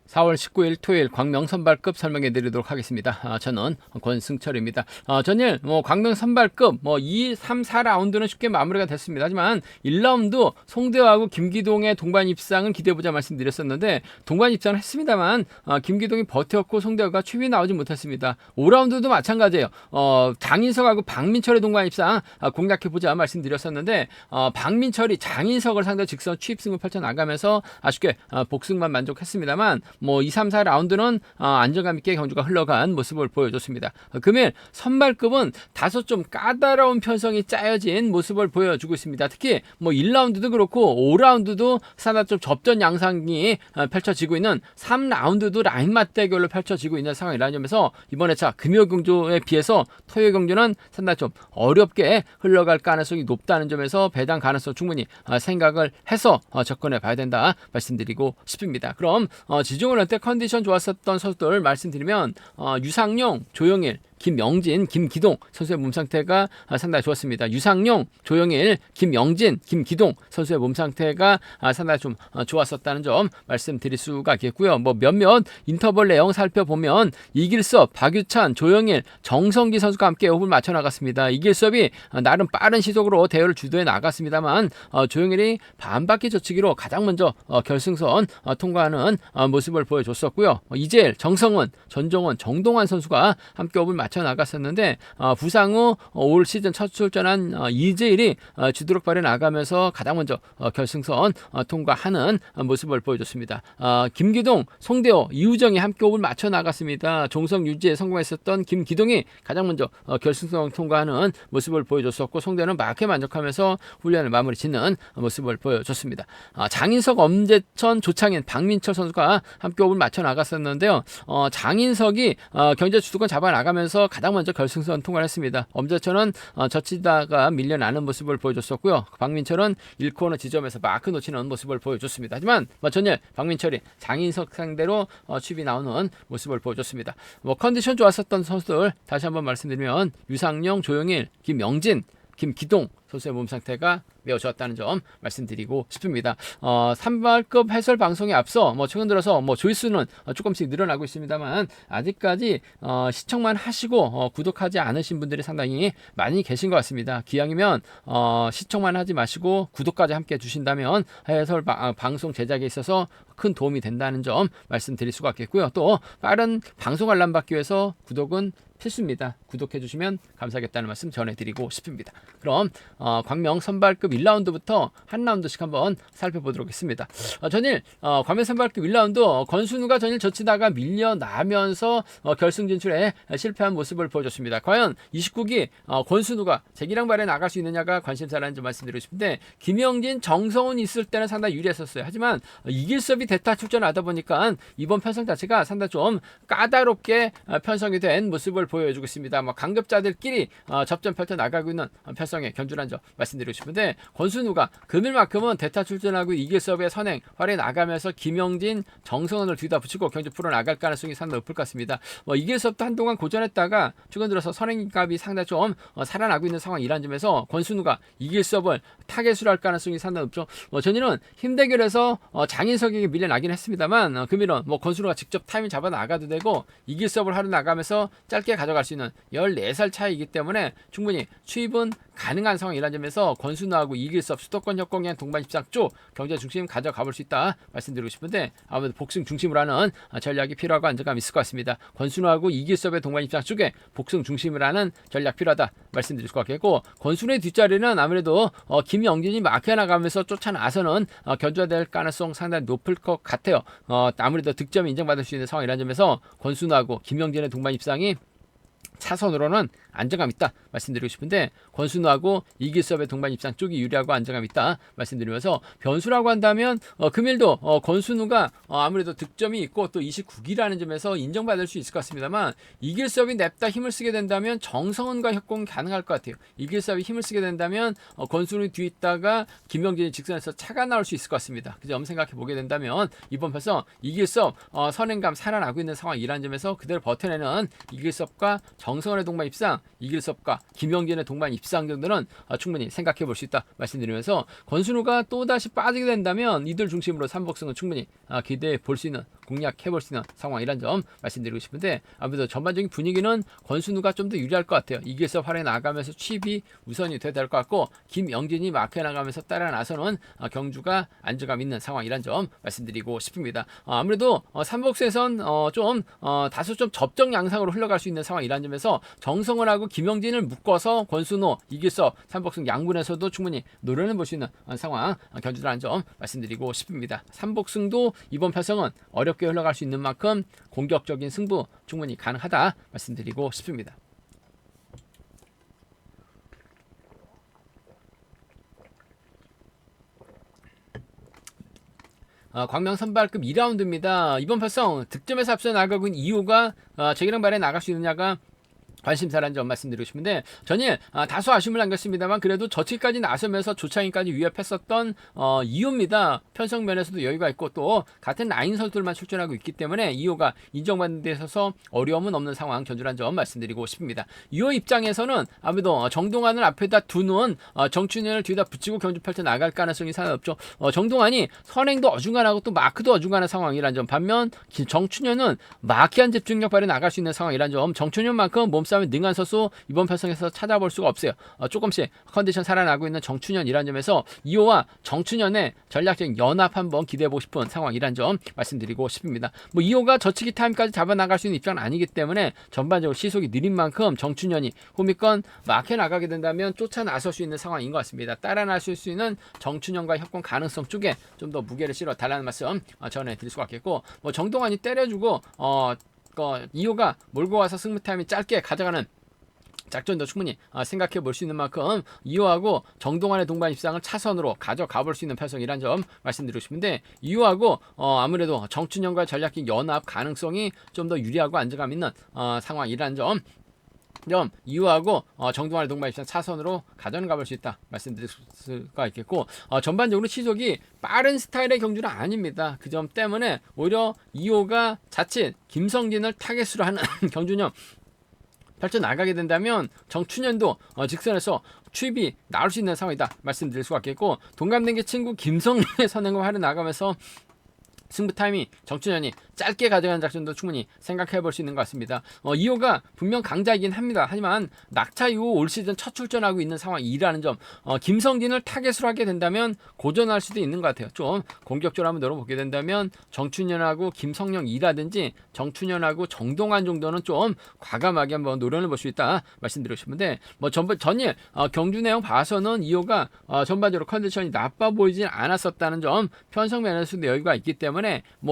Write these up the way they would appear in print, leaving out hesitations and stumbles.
4월 19일 토요일 광명 선발급 설명해 드리도록 하겠습니다. 저는 권승철입니다. 전일 광명 선발급 2, 3, 4라운드는 쉽게 마무리가 됐습니다. 하지만 1라운드 송대호하고 김기동의 동반 입상은 기대해보자 말씀드렸었는데 동반 입상을 했습니다만 김기동이 버텼고 송대호가 최후에 나오지 못했습니다. 5라운드도 마찬가지예요. 장인석하고 박민철의 동반 입상 공략해보자 말씀드렸었는데 박민철이 장인석을 상대로 직선 취입승을 펼쳐나가면서 아쉽게 복승만 만족했습니다만 2, 3, 4라운드는 안정감 있게 경주가 흘러간 모습을 보여줬습니다. 금일 선발급은 다소 좀 까다로운 편성이 짜여진 모습을 보여주고 있습니다. 특히 1라운드도 그렇고 5라운드도 상당히 좀 접전 양상이 펼쳐지고 있는 3라운드도 라인 맞대결로 펼쳐지고 있는 상황이라는 점에서 이번 회차 금요 경주에 비해서 토요 경주는 상당히 좀 어렵게 흘러갈 가능성이 높다는 점에서 배당 가능성 충분히 생각을 해서 접근해 봐야 된다 말씀드리고 싶습니다. 그럼 지중을 때 컨디션 좋았었던 선수들 말씀드리면 유상용, 조영일, 김영진, 김기동 선수의 몸 상태가 상당히 좋았습니다. 유상용, 조영일, 김영진, 김기동 선수의 몸 상태가 상당히 좀 좋았었다는 점 말씀드릴 수가 있겠고요. 몇몇 인터벌 내용 살펴보면 이길섭, 박유찬, 조영일, 정성기 선수가 함께 호흡을 맞춰 나갔습니다. 이길섭이 나름 빠른 시속으로 대회를 주도해 나갔습니다만 조영일이 반바퀴 젖히기로 가장 먼저 결승선 통과하는 모습을 보여줬었고요. 이재일, 정성원, 전종원, 정동환 선수가 함께 호흡을 맞춰 나갔었는데 부상 후 올 시즌 첫 출전한 이재일이 주도력발에 나가면서 가장 먼저 결승선 통과하는 모습을 보여줬습니다. 김기동, 송대호, 이우정이 함께 호흡을 맞춰 나갔습니다. 종성 유지에 성공했었던 김기동이 가장 먼저 결승선 통과하는 모습을 보여줬었고 송대호는 막게 만족하면서 훈련을 마무리 짓는 모습을 보여줬습니다. 장인석, 엄재천, 조창현, 박민철 선수가 함께 호흡을 맞춰 나갔었는데요. 장인석이 경제 주도권 잡아 나가면서 가장 먼저 결승선 통과를 했습니다. 엄재천은 젖히다가 밀려나는 모습을 보여줬었고요. 박민철은 1코너 지점에서 마크 놓치는 모습을 보여줬습니다. 하지만 전일 박민철이 장인석 상대로 취입이 나오는 모습을 보여줬습니다. 컨디션 좋았었던 선수들 다시 한번 말씀드리면 유상용, 조영일, 김영진, 김기동 선수의 몸 상태가 매우 좋았다는 점 말씀드리고 싶습니다. 선발급 해설 방송에 앞서 최근 들어서 조회수는 조금씩 늘어나고 있습니다만 아직까지 시청만 하시고 구독하지 않으신 분들이 상당히 많이 계신 것 같습니다. 기왕이면 시청만 하지 마시고 구독까지 함께 해주신다면 해설 방송 제작에 있어서 큰 도움이 된다는 점 말씀드릴 수가 있겠고요. 또 빠른 방송 알람 받기 위해서 구독은 필수입니다. 구독해 주시면 감사하겠다는 말씀 전해드리고 싶습니다. 그럼 광명 선발급 1라운드부터 한 라운드씩 한번 살펴보도록 하겠습니다. 전일 광명 선발급 1라운드 권순우가 전일 젖히다가 밀려나면서 결승 진출에 실패한 모습을 보여줬습니다. 과연 29기 권순우가 재기량 발에 나갈 수 있느냐가 관심사라는 점 말씀드리고 싶은데 김영진, 정성훈 있을 때는 상당히 유리했었어요. 하지만 이길섭이 대타 출전하다 보니까 이번 편성 자체가 상당히 좀 까다롭게 편성이 된 모습을 보여주고 있습니다. 강급자들끼리 접전 펼쳐 나가고 있는 편성의 견주란 점 말씀드리고 싶은데 권순우가 금일만큼은 대타 출전하고 이길섭의 선행 활에 나가면서 김영진, 정성원을 뒤다 붙이고 경주 풀어 나갈 가능성이 상당히 높을 것 같습니다. 이길섭도 한동안 고전했다가 최근 들어서 선행값이 상당히 좀 살아나고 있는 상황이라는 점에서 권순우가 이길섭을 타겟으로 할 가능성이 상당히 높죠. 전일은 힘대결에서 장인석에게 밀려나긴 했습니다만 금일은 권순우가 직접 타이밍 잡아 나가도 되고 이길섭을 하러 나가면서 짧게 가져갈 수 있는 14살 차이이기 때문에 충분히 추입은 가능한 상황이라는 점에서 권순우하고 이길섭 수도권 협공의 동반 입상 쪽 경제 중심 가져가 볼 수 있다 말씀드리고 싶은데 아무래도 복승 중심으로 하는 전략이 필요하고 안정감이 있을 것 같습니다. 권순우하고 이길섭의 동반 입상 쪽에 복승 중심으로 하는 전략 필요하다 말씀드릴 것 같겠고 권순우의 뒷자리는 아무래도 김영진이 마크해 나가면서 쫓아나서는 견주될 가능성 상당히 높을 것 같아요. 아무래도 득점이 인정받을 수 있는 상황이라는 점에서 권순우하고 김영진의 동반 입상이 차선으로는 안정감 있다 말씀드리고 싶은데 권순우하고 이길섭의 동반 입상 쪽이 유리하고 안정감 있다 말씀드리면서 변수라고 한다면 금일도 권순우가 아무래도 득점이 있고 또 29기라는 점에서 인정받을 수 있을 것 같습니다만 이길섭이 냅다 힘을 쓰게 된다면 정성훈과 협공이 가능할 것 같아요. 이길섭이 힘을 쓰게 된다면 권순우 뒤에 있다가 김영진이 직선에서 차가 나올 수 있을 것 같습니다. 그 점 생각해 보게 된다면 이번 편서 이길섭 선행감 살아나고 있는 상황이라는 점에서 그대로 버텨내는 이길섭과 정성원의 동반 입상, 이길섭과 김영진의 동반 입상 정도는 충분히 생각해 볼 수 있다 말씀드리면서, 권순우가 또다시 빠지게 된다면 이들 중심으로 3복승은 충분히 기대해 볼 수 있는, 공략해 볼 수 있는 상황이란 점 말씀드리고 싶은데, 아무래도 전반적인 분위기는 권순우가 좀 더 유리할 것 같아요. 이길섭 활에 나가면서 취입이 우선이 돼야 될 것 같고, 김영진이 마크에 나가면서 따라 나서는 경주가 안정감 있는 상황이란 점 말씀드리고 싶습니다. 아무래도 3복수에선 좀 다소 좀 접정 양상으로 흘러갈 수 있는 상황이란 점에서 정성원하고 김영진을 묶어서 권순우, 이길섭 3복승 양군에서도 충분히 노려는 볼 수 있는 상황 견주라는 점 말씀드리고 싶습니다. 3복승도 이번 편성은 어렵게 흘러갈 수 있는 만큼 공격적인 승부 충분히 가능하다 말씀드리고 싶습니다. 광명 선발급 2라운드입니다. 이번 편성 득점에서 앞서 나가고 있는 이유가 제기랑 발에 나갈 수 있느냐가 관심사라는 점 말씀드리고 싶은데, 전일 다소 아쉬움을 남겼습니다만 그래도 저치까지 나서면서 조창인까지 위협했었던 이호입니다. 편성 면에서도 여유가 있고 또 같은 라인 선수들만 출전하고 있기 때문에 이호가 인정받는 데 있어서 어려움은 없는 상황 견주라는 점 말씀드리고 싶습니다. 이호 입장에서는 아무래도 정동환을 앞에다 두는 정춘현을 뒤에다 붙이고 경주 펼쳐 나갈 가능성이 상당히 없죠. 정동환이 선행도 어중간하고 또 마크도 어중간한 상황이란 점, 반면 정춘현은 마키한 집중력 발휘 나갈 수 있는 상황이란 점, 정춘현만큼 몸싸움에 능한 선수 이번 편성에서 찾아볼 수가 없어요. 조금씩 컨디션 살아나고 있는 정춘현이란 점에서 이호와 정춘현의 전략적인 연합 한번 기대해보고 싶은 상황이란 점 말씀드리고 싶습니다. 이호가 저치기 타임까지 잡아나갈 수 있는 입장은 아니기 때문에 전반적으로 시속이 느린 만큼 정춘현이 호미권 막혀 나가게 된다면 쫓아 나설 수 있는 상황인 것 같습니다. 따라 나설 수 있는 정춘현과 협공 가능성 쪽에 좀 더 무게를 실어 달라는 말씀 전해드릴 수가 있겠고, 정동환이 때려주고 이호가 몰고 와서 승부 타임이 짧게 가져가는 작전도 충분히 생각해 볼 수 있는 만큼 이호하고 정동환의 동반 입상을 차선으로 가져가 볼 수 있는 편성이란 점 말씀드리고 싶은데, 이호하고 아무래도 정춘현과의 전략적 연합 가능성이 좀 더 유리하고 안정감 있는 상황이란 점 이유하고 정동환의 동반 입상 차선으로 가져가 볼 수 있다 말씀드릴 수가 있겠고, 전반적으로 시속이 빠른 스타일의 경주는 아닙니다. 그 점 때문에 오히려 이호가 자칫 김성진을 타겟으로 하는 경주는 펼쳐 나가게 된다면 정춘현도 직선에서 추입이 나올 수 있는 상황이다 말씀드릴 수가 있겠고, 동갑내기 친구 김성진의 선행과 활을 나가면서 승부 타임이 정춘현이 짧게 가져가는 작전도 충분히 생각해 볼 수 있는 것 같습니다. 이호가 분명 강자이긴 합니다. 하지만 낙차 이후 올 시즌 첫 출전하고 있는 상황이라는 점, 김성진을 타겟으로 하게 된다면 고전할 수도 있는 것 같아요. 좀 공격적으로 한번 노려보게 된다면 정춘현하고 김성령이라든지 정춘현하고 정동환 정도는 좀 과감하게 한번 노려를 볼 수 있다 말씀드리고 싶은데, 전일 경주 내용 봐서는 이호가 전반적으로 컨디션이 나빠 보이진 않았었다는 점, 편성 면에서도 여유가 있기 때문에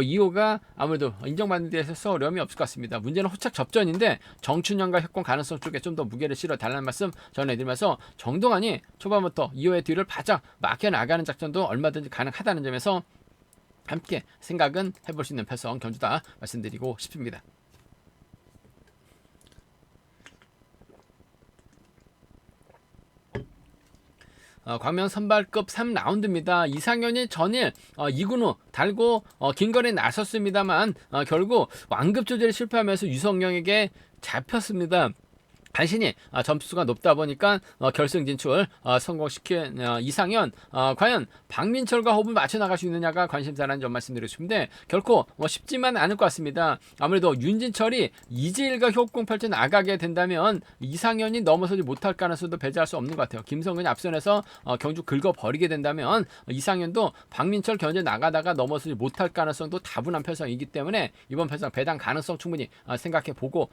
이호가 아무래도 인정받는 데서 어려움이 없을 것 같습니다. 문제는 호착 접전인데 정춘현과 협공 가능성 쪽에 좀 더 무게를 실어 달라는 말씀 전해드리면서, 정동환이 초반부터 이호의 뒤를 바짝 막혀 나가는 작전도 얼마든지 가능하다는 점에서 함께 생각은 해볼 수 있는 편성 견주다 말씀드리고 싶습니다. 광명 선발급 3라운드입니다. 이상현이 전일 2군 후 달고 긴거리에 나섰습니다만 결국 완급 조절에 실패하면서 유성영에게 잡혔습니다. 간신히 점수가 높다 보니까 결승 진출 성공시킨 이상현, 과연 박민철과 호흡을 맞춰 나갈 수 있느냐가 관심사라는 점 말씀드리고 싶은데, 결코 쉽지만 않을 것 같습니다. 아무래도 윤진철이 이재일과 협공 펼쳐 나가게 된다면 이상현이 넘어서지 못할 가능성도 배제할 수 없는 것 같아요. 김성근이 앞선에서 경주 긁어버리게 된다면 이상현도 박민철 견제 나가다가 넘어서지 못할 가능성도 다분한 편성이기 때문에 이번 편성 배당 가능성 충분히 생각해보고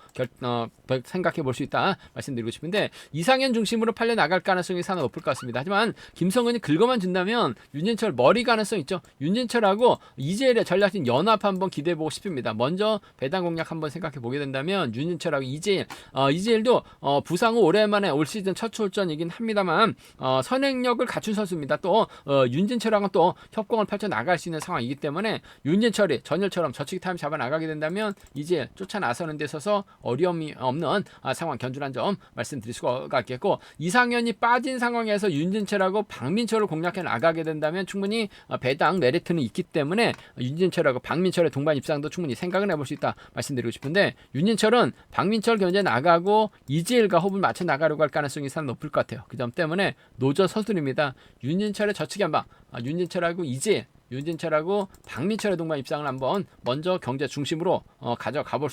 생각해 볼 수 있다 말씀드리고 싶은데, 이상현 중심으로 팔려 나갈 가능성이 상당히 높을 것 같습니다. 하지만 김성근이 긁어만 준다면 윤진철 머리 가능성 있죠. 윤진철하고 이재일의 전략적인 연합 한번 기대해보고 싶습니다. 먼저 배당 공략 한번 생각해보게 된다면 윤진철하고 이재일도 부상 후 오랜만에 올 시즌 첫 출전이긴 합니다만 선행력을 갖춘 선수입니다. 또 윤진철하고 또 협공을 펼쳐 나갈 수 있는 상황이기 때문에 윤진철이 전일처럼 저치기 타임 잡아 나가게 된다면 이재일 쫓아 나서는 데 있어서 어려움이 없는 상황 견주 견주란 점 말씀드릴 수가 있겠고, 이상현이 빠진 상황에서 윤진철하고 박민철을 공략해 나가게 된다면 충분히 배당 메리트는 있기 때문에 윤진철하고 박민철의 동반 입상도 충분히 생각을 해볼 수 있다 말씀드리고 싶은데, 윤진철은 박민철 견제 나가고 이재일과 호흡을 맞춰 나가려고 할 가능성이 상당히 높을 것 같아요. 그 점 때문에 노조 서술입니다. 윤진철의 저측 한방, 윤진철하고 이재일, 윤진철하고 박민철의 동반 입상을 한번 먼저 경제 중심으로 가져가고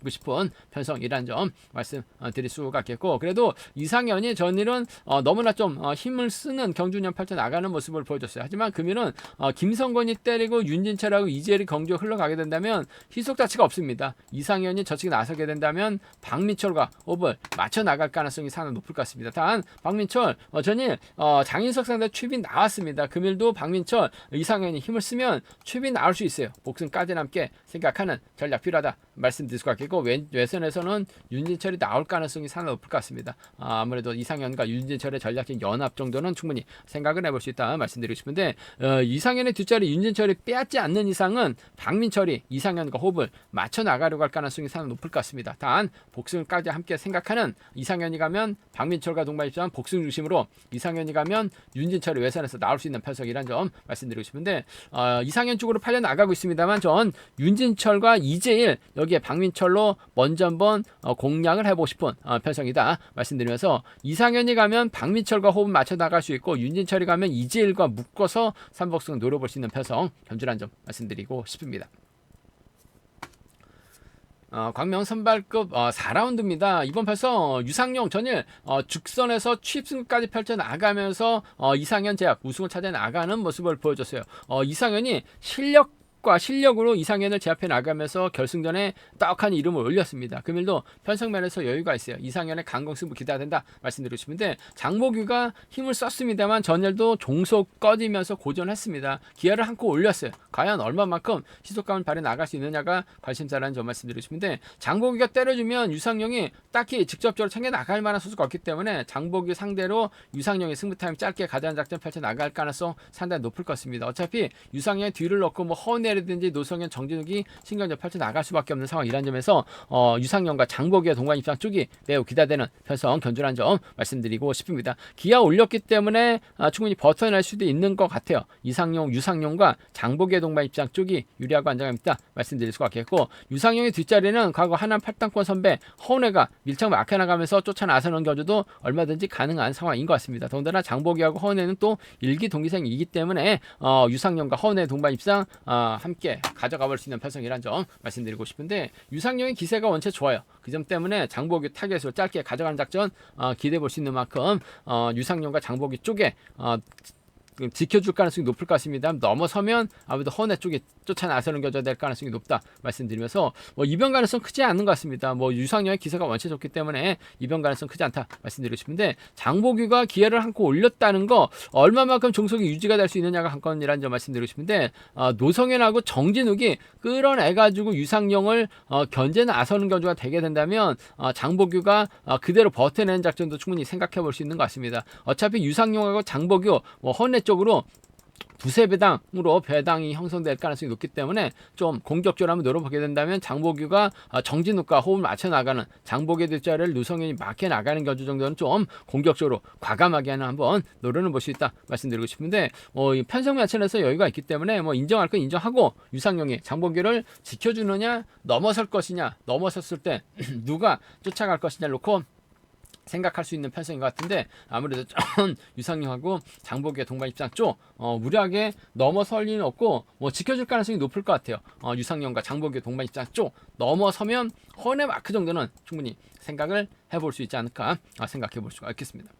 싶은 편성이라는 점 말씀드릴 수가 있겠고, 그래도 이상현이 전일은 너무나 좀 힘을 쓰는 경주년 펼쳐 나가는 모습을 보여줬어요. 하지만 금일은 김성건이 때리고 윤진철하고 이재일이 경주에 흘러가게 된다면 희속 자체가 없습니다. 이상현이 저측에 나서게 된다면 박민철과 호흡을 맞춰 나갈 가능성이 상당히 높을 것 같습니다. 단 박민철 전일 장인석 상대 추빈 나왔습니다. 금일도 박민철 이상현이 힘을 쓰면 추빈 나올 수 있어요. 복승까지는 함께 생각하는 전략 필요하다 말씀드릴 수가 있겠고, 외선에서는 윤진철이 나올 가능성이 상당히 높을 것 같습니다. 아무래도 이상현과 윤진철의 전략적 연합 정도는 충분히 생각을 해볼 수 있다 말씀드리고 싶은데, 이상현의 뒷자리 윤진철이 빼앗지 않는 이상은 박민철이 이상현과 호흡을 맞춰 나가려고 할 가능성이 상당히 높을 것 같습니다. 단 복승까지 함께 생각하는, 이상현이 가면 박민철과 동반 입장 복승 중심으로, 이상현이 가면 윤진철이 외선에서 나올 수 있는 편성이란 점 말씀드리고 싶은데, 이상현 쪽으로 팔려 나가고 있습니다만 전 윤진철과 이재일 여기에 박민철로 먼저 한번 공략을 해보고 싶은 편성이다 말씀드리면서, 이상현이 가면 박민철과 호흡 맞춰 나갈 수 있고, 윤진철이 가면 이재일과 묶어서 3복승 노려볼 수 있는 편성 견주란 점 말씀드리고 싶습니다. 광명 선발급 4라운드입니다. 이번 편성 유상용 전일 죽선에서 취입승까지 펼쳐 나가면서 이상현 제압 우승을 찾아 나가는 모습을 보여줬어요. 이상현이 실력으로 이상현을 제압해 나가면서 결승전에 떡하니 이름을 올렸습니다. 금일도 편성면에서 여유가 있어요. 이상현의 강공승부 기대가 된다 말씀드리고 싶은데, 장보규가 힘을 썼습니다만 전일도 종속 꺼지면서 고전했습니다. 기아를 한코 올렸어요. 과연 얼마만큼 시속감을 발휘 나갈 수 있느냐가 관심사라는 점 말씀드리고 싶은데, 장보규가 때려주면 유상용이 딱히 직접적으로 챙겨 나갈 만한 선수가 없기 때문에 장보규 상대로 유상용의 승부 타임 짧게 가자는 작전 펼쳐 나갈 가능성 상당히 높을 것 같습니다. 어차피 유상용의 뒤를 넣고 허은혜라든지 노성현, 정진욱이 신경전 펼쳐 나갈 수밖에 없는 상황이라는 점에서 유상용과 장보규의 동반 입상 쪽이 매우 기대되는 편성 견주라는 점 말씀드리고 싶습니다. 기아 올렸기 때문에 충분히 버텨낼 수도 있는 것 같아요. 유상용과 장보규의 동반 입상 쪽이 유리하고 안정감있다 말씀드릴 수가 있겠고, 유상용의 뒷자리는 과거 하남 8단권 선배 허은혜가 밀착 막혀나가면서 쫓아나서는 견주도 얼마든지 가능한 상황인 것 같습니다. 더군다나 장보규하고 허은혜는 또 일기 동기생이기 때문에 유상용과 허은혜의 동반 입상 함께 가져가 볼 수 있는 편성이란 점 말씀드리고 싶은데, 유상용의 기세가 원체 좋아요. 그 점 때문에 장보규 타겟으로 짧게 가져가는 작전 기대해 볼 수 있는 만큼 유상용과 장보규 쪽에 지켜줄 가능성이 높을 것 같습니다. 넘어서면 아무래도 허은혜 쪽에 쫓아 나서는 겨져야 될 가능성이 높다 말씀드리면서, 이변 가능성 크지 않는 것 같습니다. 유상용의 기세가 원체 좋기 때문에 이변 가능성 크지 않다 말씀드리고 싶은데, 장보규가 기회를 한코 올렸다는 거 얼마만큼 종속이 유지가 될 수 있느냐가 한 건이라는 점 말씀드리고 싶은데, 노성현하고 정진욱이 끌어내가지고 유상용을 견제 나서는 견주가 되게 된다면 장보규가 그대로 버텨내는 작전도 충분히 생각해 볼 수 있는 것 같습니다. 어차피 유상용하고 장보규 허은혜 쪽으로 두세 배당으로 배당이 형성될 가능성이 높기 때문에 좀 공격적으로 한번 노려보게 된다면 장보규가 정진욱과 호흡을 맞춰 나가는, 장보규의 뒷자리를 노성현이 막혀 나가는 견주 정도는 좀 공격적으로 과감하게 하는 한번 노려는 볼 수 있다 말씀드리고 싶은데, 편성 면에서 여유가 있기 때문에 인정할 건 인정하고, 유상용이 장보규를 지켜주느냐 넘어설 것이냐, 넘어섰을 때 누가 쫓아갈 것이냐 놓고 생각할 수 있는 편성인 것 같은데, 아무래도 유상용하고 장보규의 동반 입장 쪽 무리하게 넘어설 리는 없고 지켜줄 가능성이 높을 것 같아요. 유상용과 장보규의 동반 입장 쪽 넘어서면 허은혜 마크 정도는 충분히 생각을 해볼 수 있지 않을까 생각해 볼 수가 있겠습니다.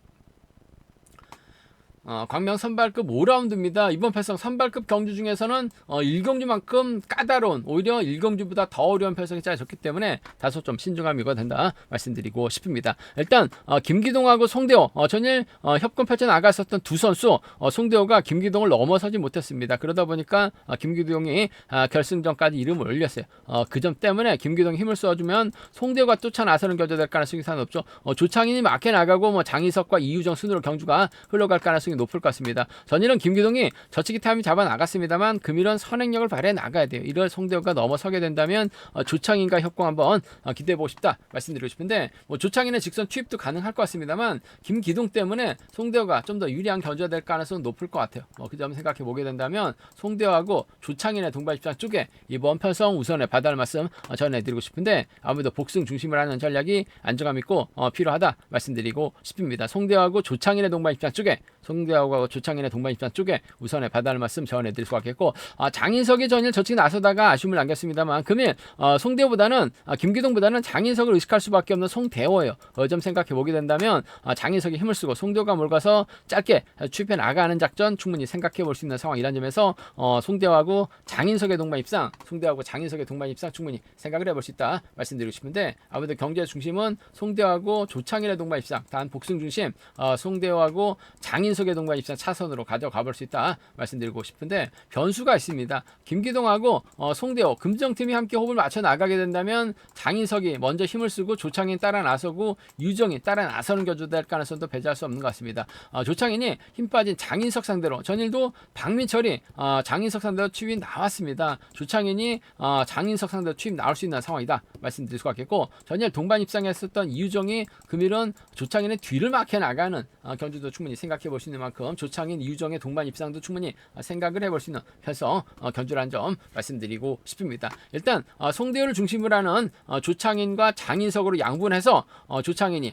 광명 선발급 5라운드입니다. 이번 편성 선발급 경주 중에서는 1경주만큼 까다로운, 오히려 1경주보다 더 어려운 편성이 짜여졌기 때문에 다소 좀 신중함이 요구가 된다 말씀드리고 싶습니다. 일단 김기동하고 송대호, 전일 협권 펼쳐 나갔었던 두 선수, 송대호가 김기동을 넘어서지 못했습니다. 그러다 보니까 김기동이 결승전까지 이름을 올렸어요. 그 점 때문에 김기동이 힘을 쏘아주면 송대호가 쫓아 나서는 견주될 가능성이 상당히 높죠. 조창인이 막혀 나가고 장희석과 이유정 순으로 경주가 흘러갈 가능성이 높을 것 같습니다. 전일은 김기동이 저치기 타이밍 잡아 나갔습니다만 금일은 선행력을 발휘해 나가야 돼요. 이럴 송대호가 넘어서게 된다면 조창인과 협공 한번 기대해 보고 싶다 말씀드리고 싶은데 뭐 조창인의 직선 투입도 가능할 것 같습니다만 김기동 때문에 송대호가 좀 더 유리한 견주가 될 가능성은 높을 것 같아요. 그 점 생각해 보게 된다면 송대호하고 조창인의 동반 입장 쪽에 이번 편성 우선에 받아할 말씀 전해드리고 싶은데 아무래도 복승 중심을 하는 전략이 안정감 있고 필요하다 말씀드리고 싶습니다. 송대호하고 조창인의 동반 입장 쪽에 송대호하고 조창인의 동반 입장 쪽에 우선에 받아할 말씀 전해드릴 수 있겠고 장인석이 전일 저측 나서다가 아쉬움을 남겼습니다만 금일 송대호보다는 김기동보다는 장인석을 의식할 수밖에 없는 송대호예요. 그 점 생각해 보게 된다면 장인석이 힘을 쓰고 송대호가 몰가서 짧게 추입해 나가는 작전 충분히 생각해 볼 수 있는 상황이란 점에서 송대호하고 장인석의 동반 입상, 송대호하고 장인석의 동반 입상 충분히 생각을 해볼 수 있다 말씀드리고 싶은데 아무래도 경제 중심은 송대호하고 조창인의 동반 입상, 단 복승 중심 송대호하고 장인석의 동반 입상 차선으로 가져가 볼 수 있다 말씀드리고 싶은데 변수가 있습니다. 김기동하고 송대호 금정팀이 함께 호흡을 맞춰 나가게 된다면 장인석이 먼저 힘을 쓰고 조창인 따라 나서고 유정이 따라 나서는 견주도 될 가능성도 배제할 수 없는 것 같습니다. 조창인이 힘 빠진 장인석 상대로 전일도 박민철이 장인석 상대로 투입이 나왔습니다. 조창인이 장인석 상대로 투입 나올 수 있는 상황이다 말씀드릴 수가 있겠고 전일 동반 입상했었던 이유정이 금일은 조창인의 뒤를 막혀 나가는 견주도 충분히 생각해 볼 수 있는 만큼 조창인 이유정의 동반 입상도 충분히 생각을 해볼 수 있는 편성 견주라는 점 말씀드리고 싶습니다. 일단 송대호를 중심으로 하는 조창인과 장인석으로 양분해서 조창인이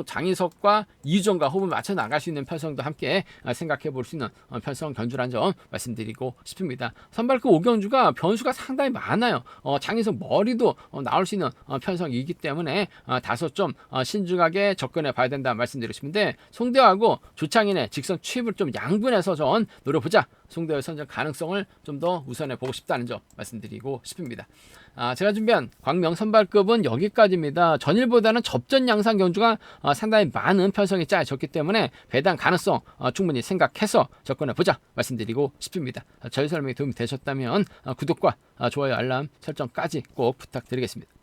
장인석과 이유정과 호흡을 맞춰 나갈 수 있는 편성도 함께 생각해 볼 수 있는 편성 견주라는 점 말씀드리고 싶습니다. 선발급 5경주가 변수가 상당히 많아요. 장인석 머리도 나올 수 있는 편성이기 때문에 다소 좀 신중하게 접근해 봐야 된다 말씀드리고 싶은데 송대호하고 조창인의 직선 취입을 좀 양분해서 좀 노려보자. 송대호의 선정 가능성을 좀 더 우선해 보고 싶다는 점 말씀드리고 싶습니다. 제가 준비한 광명 선발급은 여기까지입니다. 전일보다는 접전 양상 경주가 상당히 많은 편성이 짜여졌기 때문에 배당 가능성 충분히 생각해서 접근해 보자 말씀드리고 싶습니다. 저희 설명이 도움이 되셨다면 구독과 좋아요 알람 설정까지 꼭 부탁드리겠습니다.